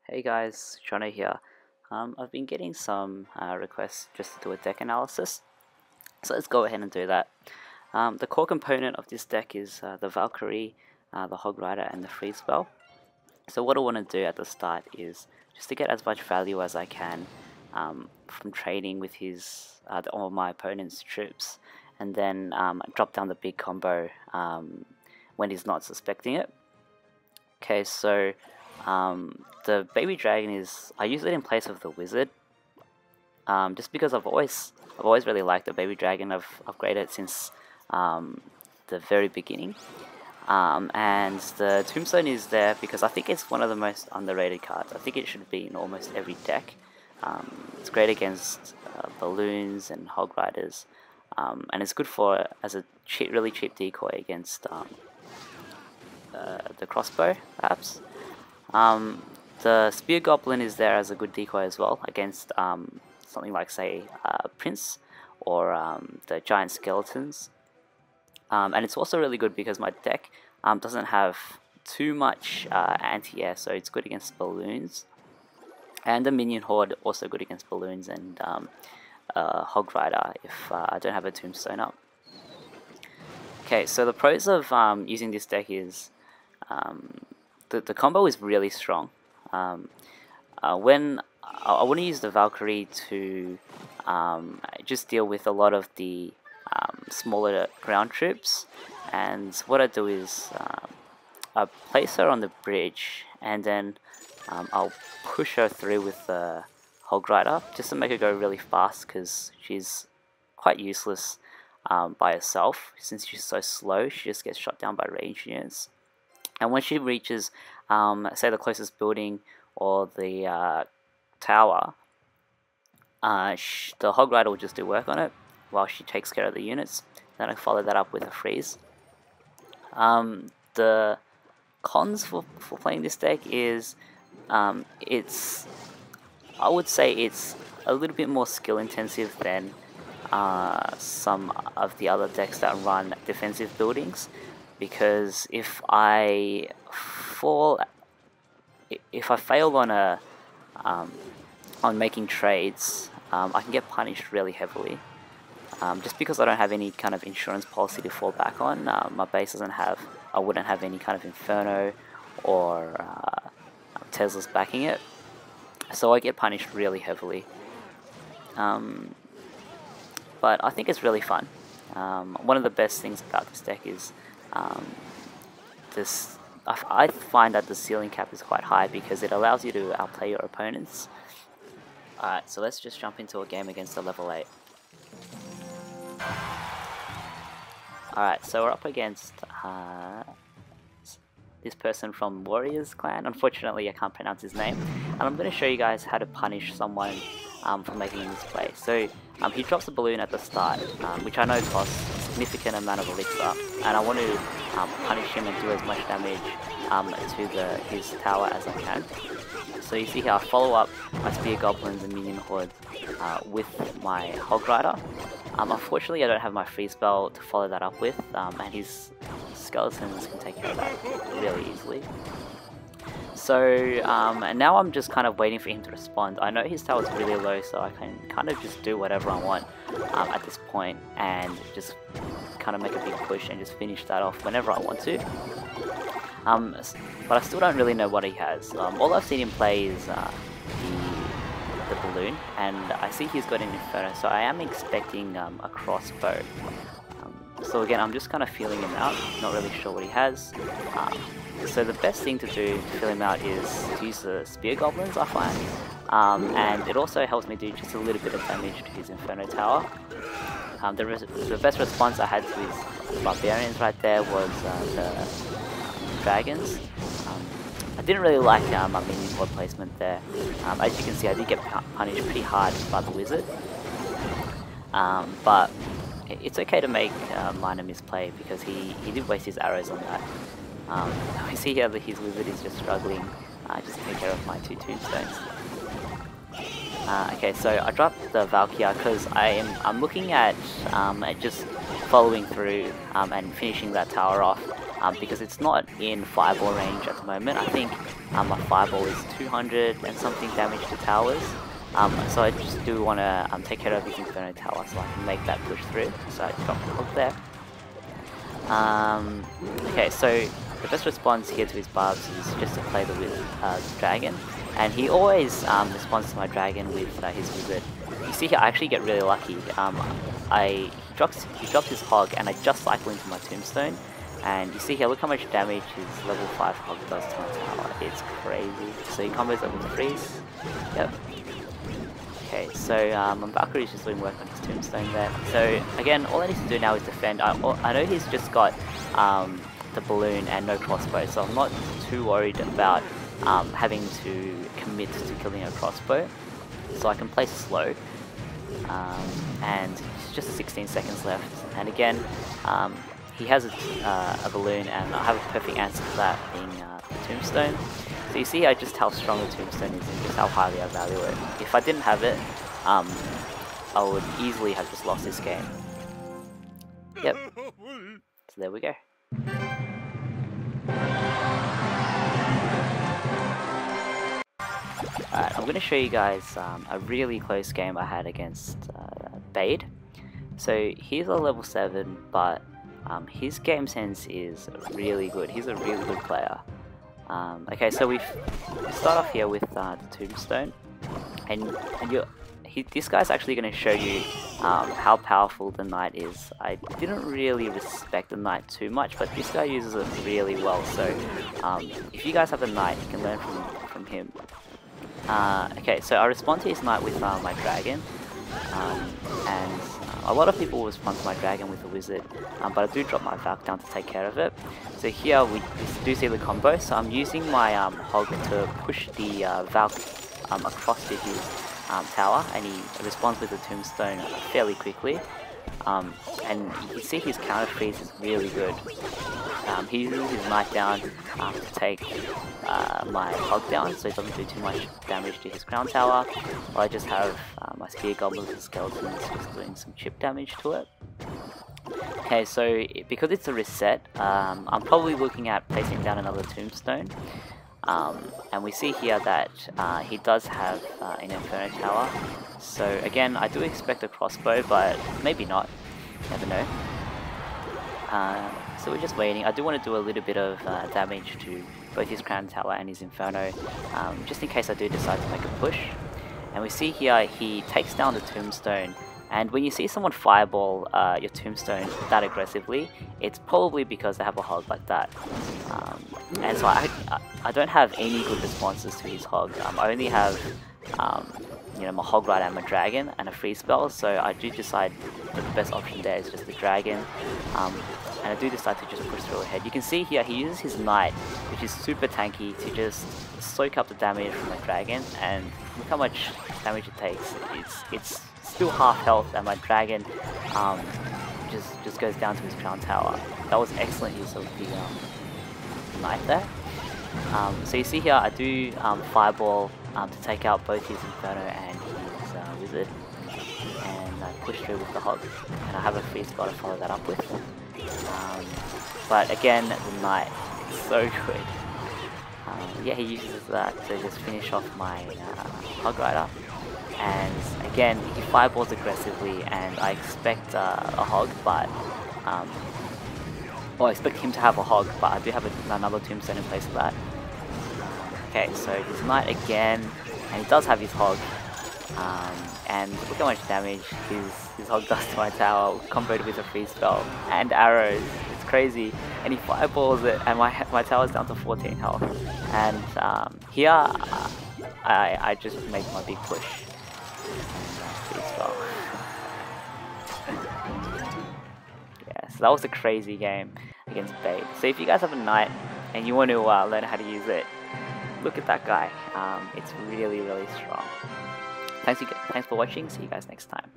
Hey guys, Jono here. I've been getting some requests just to do a deck analysis, so let's go ahead and do that. The core component of this deck is the Valkyrie, the Hog Rider, and the Freeze Spell. So what I want to do at the start is just to get as much value as I can from trading with all my opponent's troops, and then drop down the big combo when he's not suspecting it. Okay, so the baby dragon I use it in place of the wizard, just because I've always really liked the baby dragon. I've upgraded it since the very beginning, and the tombstone is there because I think it's one of the most underrated cards. I think it should be in almost every deck. It's great against balloons and hog riders, and it's good as a really cheap decoy against the crossbow, perhaps. The spear goblin is there as a good decoy as well against something like, say, Prince or the giant skeletons. And it's also really good because my deck doesn't have too much anti-air, so it's good against balloons. And the minion horde also good against balloons and hog rider if I don't have a tombstone up. Okay, so the pros of using this deck is the combo is really strong. When I want to use the Valkyrie to just deal with a lot of the smaller ground troops, and what I do is I place her on the bridge, and then I'll push her through with the Hog Rider just to make her go really fast, because she's quite useless by herself. Since she's so slow, she just gets shot down by range units. And when she reaches, say, the closest building or the tower, the Hog Rider will just do work on it while she takes care of the units. Then I follow that up with a freeze. The cons for playing this deck is I would say it's a little bit more skill intensive than some of the other decks that run defensive buildings, because if I fail on making trades, I can get punished really heavily. Just because I don't have any kind of insurance policy to fall back on. My base I wouldn't have any kind of Inferno or Tesla's backing it, so I get punished really heavily. But I think it's really fun. One of the best things about this deck is I find that the ceiling cap is quite high because it allows you to outplay your opponents. Alright, so let's just jump into a game against a level 8. Alright, so we're up against this person from Warriors clan. Unfortunately, I can't pronounce his name. And I'm going to show you guys how to punish someone for making a misplay. So he drops a balloon at the start, which I know costs a significant amount of elixir, and I want to punish him and do as much damage to his tower as I can. So you see here, I follow up my spear goblins and minion hordes with my hog rider. Unfortunately, I don't have my freeze spell to follow that up with, and his skeletons can take care of that really easily. So and now I'm just kind of waiting for him to respond. I know his tower is really low, so I can kind of just do whatever I want at this point, and just kind of make a big push and just finish that off whenever I want to. But I still don't really know what he has. All I've seen him play is the balloon, and I see he's got an Inferno, so I am expecting a crossbow. So again, I'm just kind of feeling him out, not really sure what he has. So the best thing to do to fill him out is to use the spear goblins, I find, and it also helps me do just a little bit of damage to his Inferno tower. The best response I had to his barbarians right there was the dragons. I didn't really like my minion horde placement there. As you can see, I did get punished pretty hard by the wizard, but it's okay to make minor misplay because he did waste his arrows on that. We see here that his wizard is just struggling just to take care of my 2 tombstones. Okay, so I dropped the Valkyrie because I'm looking at just following through and finishing that tower off, because it's not in fireball range at the moment. I think my fireball is 200 and something damage to towers. So I just do want to take care of his Inferno Tower so I can make that push through. So I drop the hog there. Okay, so the best response here to his barbs is just to play the dragon, and he always responds to my dragon with his wizard. You see here, I actually get really lucky. He drops his hog, and I just cycle into my tombstone. And you see here, look how much damage his level 5 hog does to my tower. It's crazy. So he combos that with freeze. Yep. Okay, so Valkyrie's just doing work on his tombstone there. So again, all I need to do now is defend. I know he's just got the balloon and no crossbow, so I'm not too worried about having to commit to killing a crossbow. So I can play slow. And it's just 16 seconds left. And again, he has a balloon, and I have a perfect answer for that being the tombstone. So you see just how strong the tombstone is and just how highly I value it. If I didn't have it, I would easily have just lost this game. Yep. So there we go. Alright, I'm going to show you guys a really close game I had against Bade. So he's a level 7, but his game sense is really good. He's a really good player. Okay, so we start off here with the tombstone, and this guy's actually going to show you how powerful the knight is. I didn't really respect the knight too much, but this guy uses it really well. So if you guys have a knight, you can learn from him. Okay, so I respond to his knight with my dragon, and a lot of people will respond to my dragon with a wizard, but I do drop my Valk down to take care of it. So here we do see the combo, so I'm using my hog to push the Valk across to his tower, and he responds with the tombstone fairly quickly. And you see his counter freeze is really good. He uses his knight down to take my hog down, so it doesn't do too much damage to his crown tower, while I just have my spear goblins and skeletons just doing some chip damage to it. Okay, so because it's a reset, I'm probably looking at placing down another tombstone. And we see here that he does have an Inferno Tower. So again, I do expect a crossbow, but maybe not. Never know. So we're just waiting. I do want to do a little bit of damage to both his Crown Tower and his Inferno, just in case I do decide to make a push. And we see here he takes down the tombstone. And when you see someone fireball your tombstone that aggressively, it's probably because they have a hog like that. And so I don't have any good responses to his hog. I only have you know, my hog rider and my dragon and a free spell, so I do decide that the best option there is just the dragon. And I do decide to just push through ahead. You can see here he uses his knight, which is super tanky, to just soak up the damage from the dragon, and look how much damage it takes. It's still half health, and my dragon just goes down to his crown tower. That was excellent use of the knight there. So you see here I do fireball to take out both his Inferno and his wizard, and I push through with the hog, and I have a free spell to follow that up with. But again, the knight is so good. Yeah, he uses that to just finish off my hog rider. And again, he fireballs aggressively, and I expect a hog, but well, I expect him to have a hog, but I do have another tombstone in place of that. Okay, so his knight again, and he does have his hog. And look how much damage his hog does to my tower, comboed with a free spell and arrows. It's crazy. And he fireballs it, and my tower's down to 14 health. And here I just make my big push. Free spell. Yeah, so that was a crazy game against Bade. So if you guys have a knight and you want to learn how to use it, look at that guy. It's really, really strong. Thanks for watching. See you guys next time.